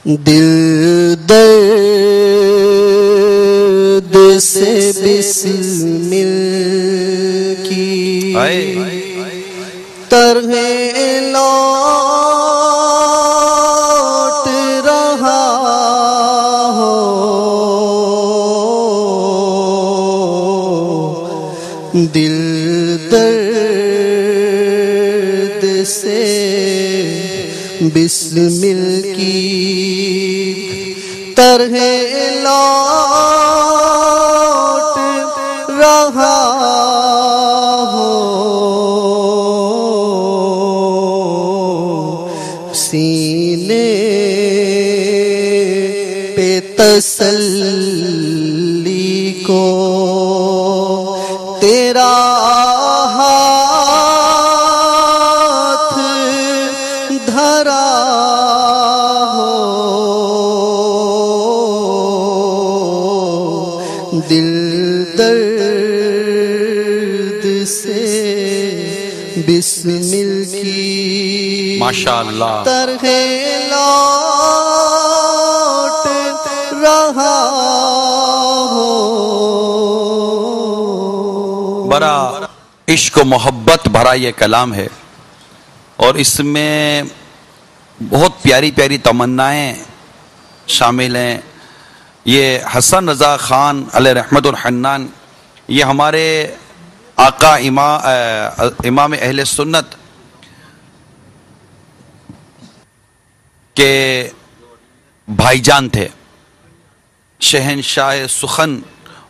دل درد سے بسمل کی طرح لوٹ رہا ہو، دل درد سے بسمل کی طرح لوٹ رہا ہو، سینے پہ تسلی کو تیرا ہاتھ دھرا ہو، دل درد سے بسمل کی ماشاءاللہ طرح لوٹ رہا ہو۔ بڑا عشق و محبت بھرا یہ کلام ہے، اور اس میں بہت پیاری پیاری تمنائیں شامل ہیں۔ یہ حسن رضا خان علیہ رحمت الحنان، یہ ہمارے آقا امام اہل سنت کے بھائی جان تھے، شہنشاہ سخن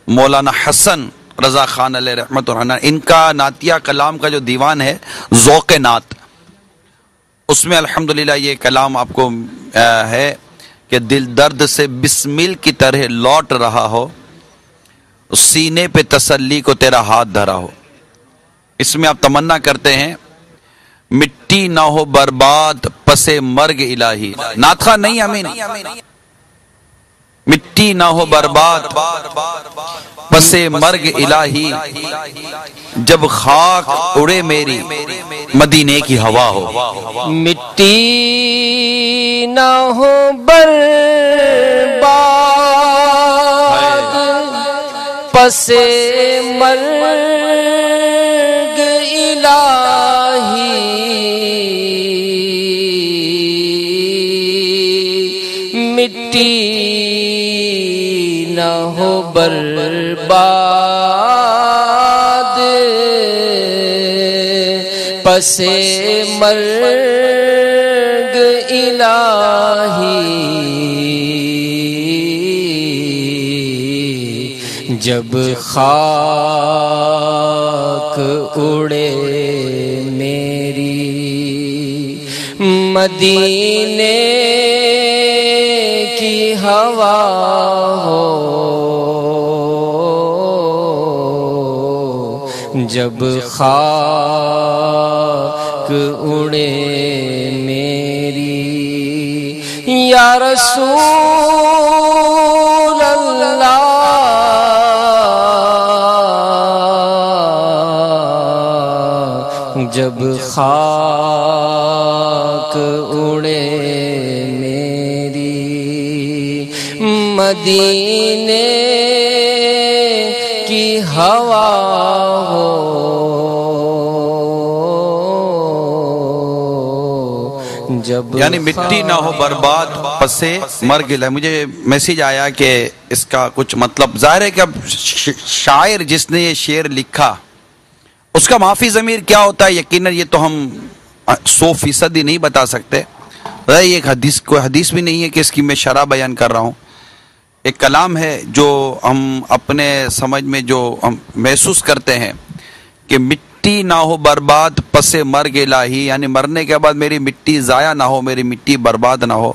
مولانا حسن رضا خان علیہ رحمت الحنان۔ ان کا نعتیہ کلام کا جو دیوان ہے ذوق نعت، اس میں الحمدللہ یہ کلام آپ کو ہے کہ دل درد سے بسمل کی طرح لوٹ رہا ہو، سینے پہ تسلی کو تیرا ہاتھ دھرا ہو۔ اس میں آپ تمنا کرتے ہیں مٹی نہ ہو برباد پس مرگ الہی، نعت خواہ نہیں امین، مٹی نہ ہو برباد پس مرگ الہی، جب خاک اڑے میری مدینے کی ہوا ہو، مٹی نہ ہو برباد پس مرگ الہی، مٹی نہ ہو برباد پس مرگ الہی، جب خاک اڑے میری مدینے کی ہوا ہو، جب خاک اڑے میری یا رسول اللہ، جب خاک اڑے میری مدینے کی ہوا ہو، جب یعنی مٹی نہ ہو برباد پس مرگ الہی۔ مجھے میسیج آیا کہ اس کا کچھ مطلب ظاہر ہے کہ اب شاعر جس نے یہ شعر لکھا اس کا معافی ضمیر کیا ہوتا ہے، یقیناً یہ تو ہم 100% ہی نہیں بتا سکتے۔ یہ ایک حدیث، کوئی حدیث بھی نہیں ہے کہ اس کی میں شرح بیان کر رہا ہوں، ایک کلام ہے جو ہم اپنے سمجھ میں جو ہم محسوس کرتے ہیں کہ مٹی نہ ہو برباد پس مرگ الہی، یعنی مرنے کے بعد میری مٹی ضائع نہ ہو، میری مٹی برباد نہ ہو،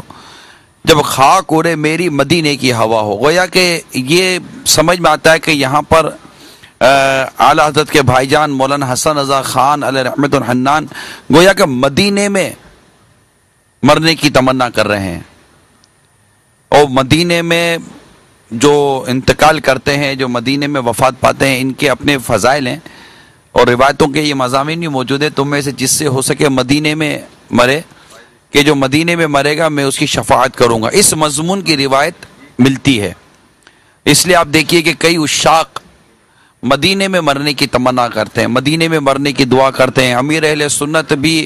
جب خاک اڑے میری مدینے کی ہوا ہو۔ گویا کہ یہ سمجھ میں آتا ہے کہ یہاں پر اعلیٰ حضرت کے بھائی جان مولانا حسن رضا خان علیہ رحمت الحنان گویا کہ مدینے میں مرنے کی تمنا کر رہے ہیں، اور مدینے میں جو انتقال کرتے ہیں، جو مدینے میں وفات پاتے ہیں، ان کے اپنے فضائل ہیں اور روایتوں کے یہ مضامین بھی موجود ہیں۔ تم میں سے جس سے ہو سکے مدینے میں مرے، کہ جو مدینے میں مرے گا میں اس کی شفاعت کروں گا. اس مضمون کی روایت ملتی ہے. اس لیے آپ دیکھیے کہ کئی عشاق مدینے میں مرنے کی تمنا کرتے ہیں, مدینے میں مرنے کی دعا کرتے ہیں. امیر اہل سنت بھی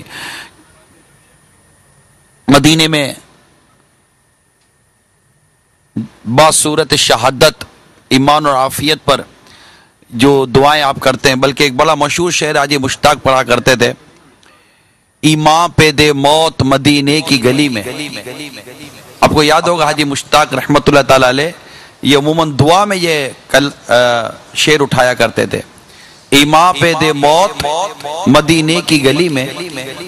مدینے میں باصورت شہادت ایمان اور عافیت پر جو دعائیں آپ کرتے ہیں, بلکہ ایک بڑا مشہور شعر حاجی مشتاق پڑھا کرتے تھے, ایمان پہ دے موت مدینے کی گلی میں. آپ کو یاد ہوگا حاجی مشتاق رحمت اللہ تعالی علیہ یہ عموماً دعا میں یہ شعر اٹھایا کرتے تھے, ایمان پہ دے موت مدینے کی گلی میں,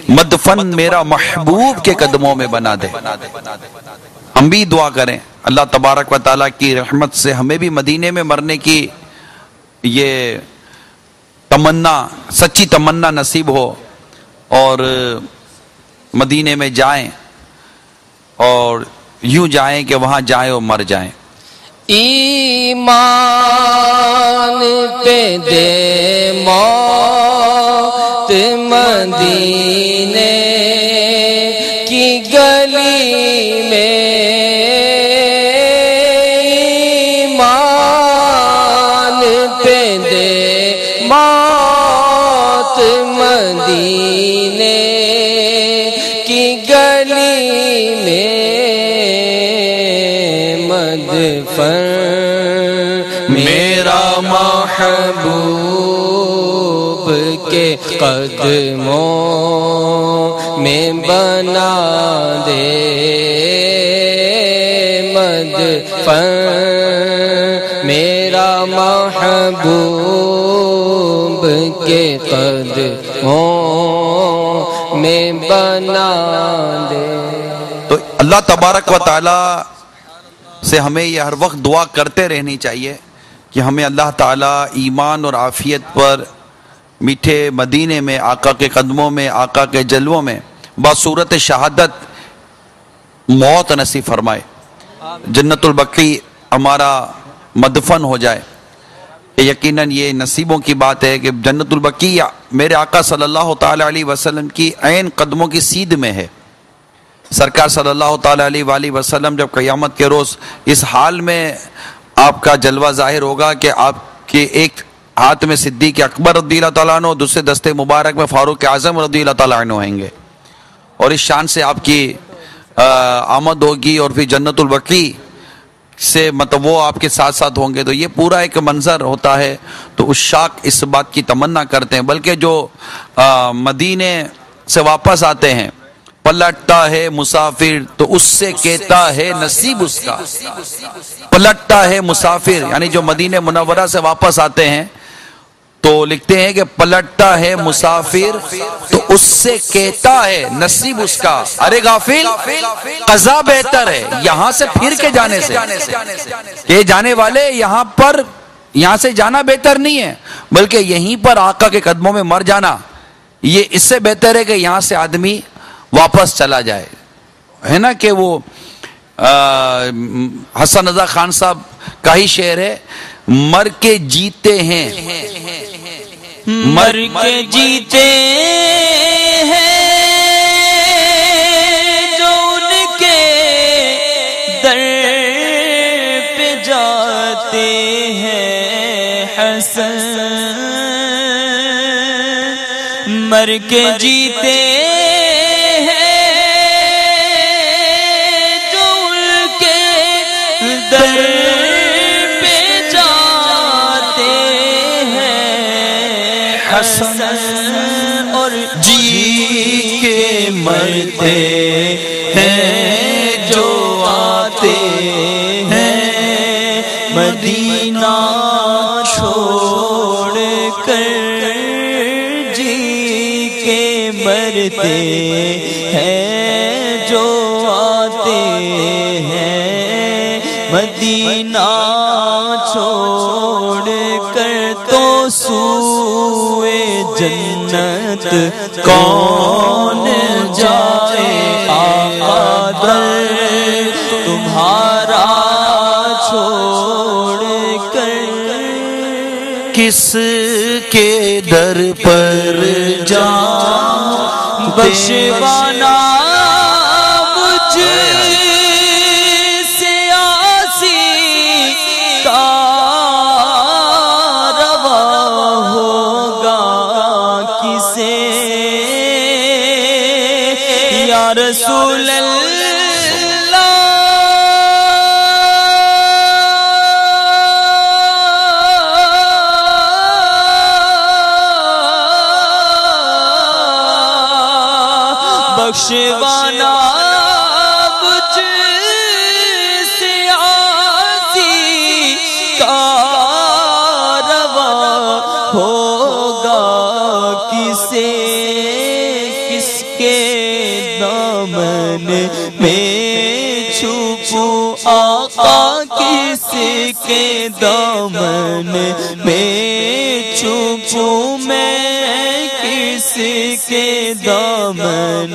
مدفن میرا محبوب کے قدموں میں بنا دے. ہم بھی دعا کریں اللہ تبارک و تعالیٰ کی رحمت سے ہمیں بھی مدینے میں مرنے کی یہ تمنا, سچی تمنا نصیب ہو اور مدینے میں جائیں اور یوں جائیں کہ وہاں جائیں اور مر جائیں. ایمان پہ دے موت مدینے کی گلی میں, ایمان پہ دے موت مدینے کی گلی میں, مدفن میرا محبوب کے قدموں میں بنا دے, مدفن میرا محبوب کے قدموں میں بنا دے. تو اللہ تبارک و تعالی سے ہمیں یہ ہر وقت دعا کرتے رہنی چاہیے کہ ہمیں اللہ تعالیٰ ایمان اور عافیت پر میٹھے مدینے میں آقا کے قدموں میں, آقا کے جلووں میں باصورت شہادت موت نصیب فرمائے, جنت البقیع ہمارا مدفن ہو جائے. یقیناً یہ نصیبوں کی بات ہے کہ جنت البقیع میرے آقا صلی اللہ تعالی علیہ وسلم کی عین قدموں کی سیدھ میں ہے. سرکار صلی اللہ تعالی علیہ وآلہ وسلم جب قیامت کے روز اس حال میں آپ کا جلوہ ظاہر ہوگا کہ آپ کے ایک ہاتھ میں صدیق اکبر رضی اللہ تعالیٰ عنہ, دوسرے دستے مبارک میں فاروق اعظم رضی اللہ تعالیٰ عنہ ہیں گے, اور اس شان سے آپ کی آمد ہوگی اور پھر جنت البقیع سے مطلب وہ آپ کے ساتھ ساتھ ہوں گے. تو یہ پورا ایک منظر ہوتا ہے. تو عشاق اس بات کی تمنا کرتے ہیں, بلکہ جو مدینے سے واپس آتے ہیں پلٹتا ہے مسافر تو اس سے کہتا ہے نصیب اس کا. پلٹتا ہے مسافر یعنی جو مدینہ منورہ سے واپس آتے ہیں تو لکھتے ہیں کہ پلٹتا ہے مسافر تو اس سے کہتا ہے نصیب اس کا. ارے غافل قضا بہتر ہے یہاں سے پھر کے جانے سے, کہ جانے والے یہاں سے جانا بہتر نہیں ہے بلکہ یہیں پر آقا کے قدموں میں مر جانا یہ اس سے بہتر ہے کہ یہاں سے آدمی واپس چلا جائے. ہے نا کہ وہ حسن رضا خان صاحب کا ہی شعر ہے, مر کے جیتے ہیں, مر کے جیتے ہیں جو ان کے در پہ جاتے ہیں حسن, مر کے جیتے اور جی کے مرتے ہیں جو آتے ہیں مدینہ چھوڑ کر, جی کے مرتے ہیں جو آتے ہیں مدینہ چھوڑ کر. تو سوئے جنت کون جائے آقا در تمہارا چھوڑ کر, کس کے در پر جان بخشوانا شبانہ بچ سے آسی کارواں ہوگا کسے کس کے دامن میں چھپوں آقا کس کے دامن میں چھپوں میں کس کے دامن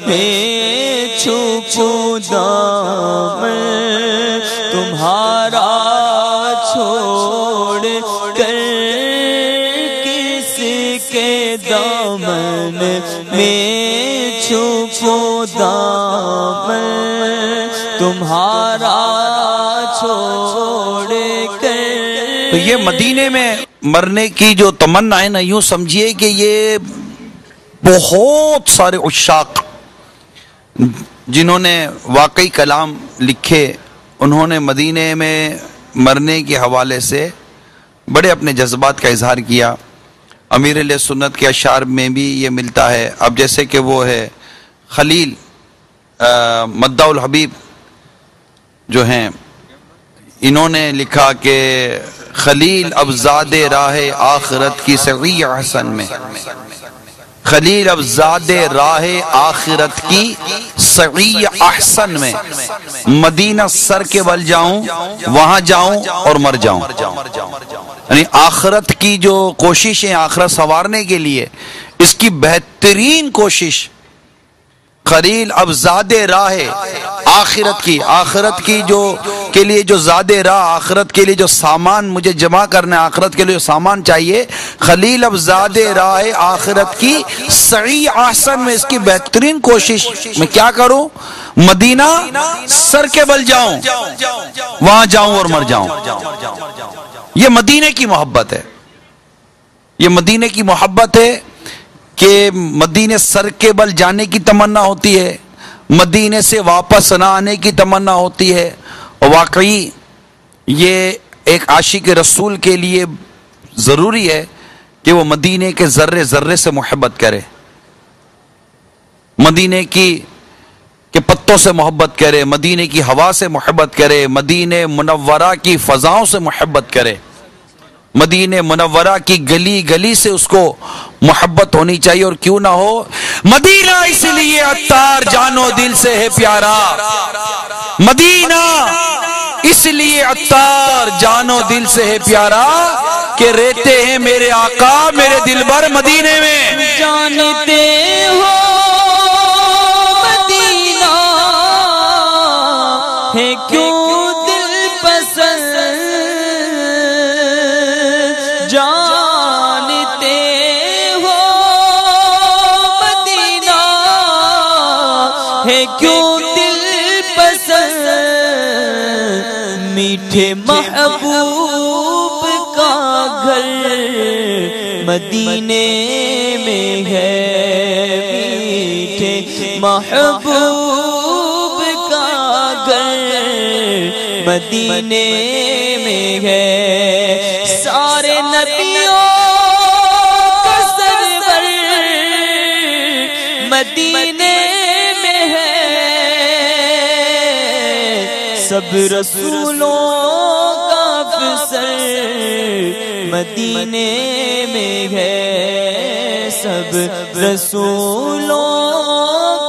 میں چھپوں دامن تمہارا چھوڑ کر کس کے دامن میں چھپوں دامن تمہارا چھوڑ کر. تو یہ مدینے میں مرنے کی جو تمنا ہے نا، یوں سمجھیے کہ یہ بہت سارے عشاق جنہوں نے واقعی کلام لکھے، انہوں نے مدینے میں مرنے کے حوالے سے بڑے اپنے جذبات کا اظہار کیا. امیر علیہ سنت کے اشعار میں بھی یہ ملتا ہے. اب جیسے کہ وہ ہے خلیل مداح الحبیب جو ہیں، انہوں نے لکھا کہ خلیل اب زاد راہ آخرت کی سعی احسن میں، خلیل اب زاد راہ آخرت کی سعی احسن میں، مدینہ سر کے بل جاؤں، وہاں جاؤں اور مر جاؤں. یعنی آخرت کی جو کوشش ہے آخرت سنوارنے کے لیے، اس کی بہترین کوشش خلیل اب زاد راہ آخرت کی جو کے لیے جو زاد راہ، آخرت کے لیے جو سامان مجھے جمع کرنا ہے، آخرت کے لیے جو سامان چاہیے، خلیل اب زاد راہ آخرت کی سعی احسن میں، اس کی بہترین کوشش میں کیا کروں؟ مدینہ سر کے بل جاؤں، وہاں جاؤں اور مر جاؤں. یہ مدینے کی محبت ہے، یہ مدینے کی محبت ہے کہ مدینے سر کے بل جانے کی تمنا ہوتی ہے، مدینے سے واپس نہ آنے کی تمنا ہوتی ہے. اور واقعی یہ ایک عاشق رسول کے لیے ضروری ہے کہ وہ مدینے کے ذرے ذرے سے محبت کرے، مدینے کے پتوں سے محبت کرے، مدینے کی ہوا سے محبت کرے، مدینے منورہ کی فضاؤں سے محبت کرے، مدینہ منورہ کی گلی گلی سے اس کو محبت ہونی چاہیے. اور کیوں نہ ہو، مدینہ اس لیے عطار جانو دل سے ہے پیارا، مدینہ اس لیے عطار جانو دل سے ہے پیارا کہ رہتے ہیں میرے آقا میرے دلبر مدینے میں. جانتے ہو مدینہ ہے کیوں دل پسند، جانتے ہو مدینہ ہے کیوں دل پسند، میٹھے محبوب کا گھر مدینے میں ہے، میٹھے محبوب کا گھر مدینے میں ہے. سارے نبیوں کا سرور مدینے میں ہے، سب رسولوں کا افسر مدینے میں ہے، سب رسولوں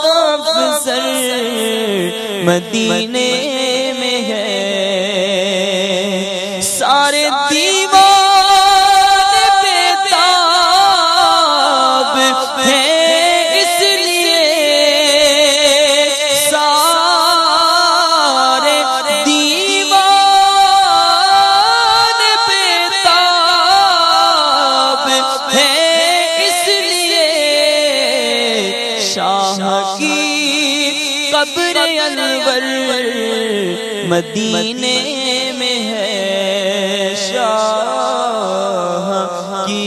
کا افسر مدینے میں ہے. سارے دیوان بے تاب ہیں اس لیے، سارے دیوان بے تاب ہیں اس لیے، شاہ کی قبر انور مدینے میں ہے، شاہ کی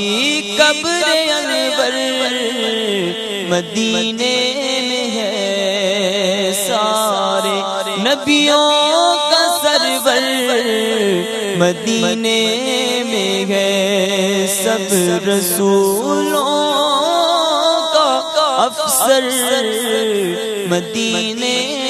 قبر انور مدینے میں ہے. سارے نبیوں کا سرور مدینے میں ہے، سب رسولوں کا افسر اکثر مدینے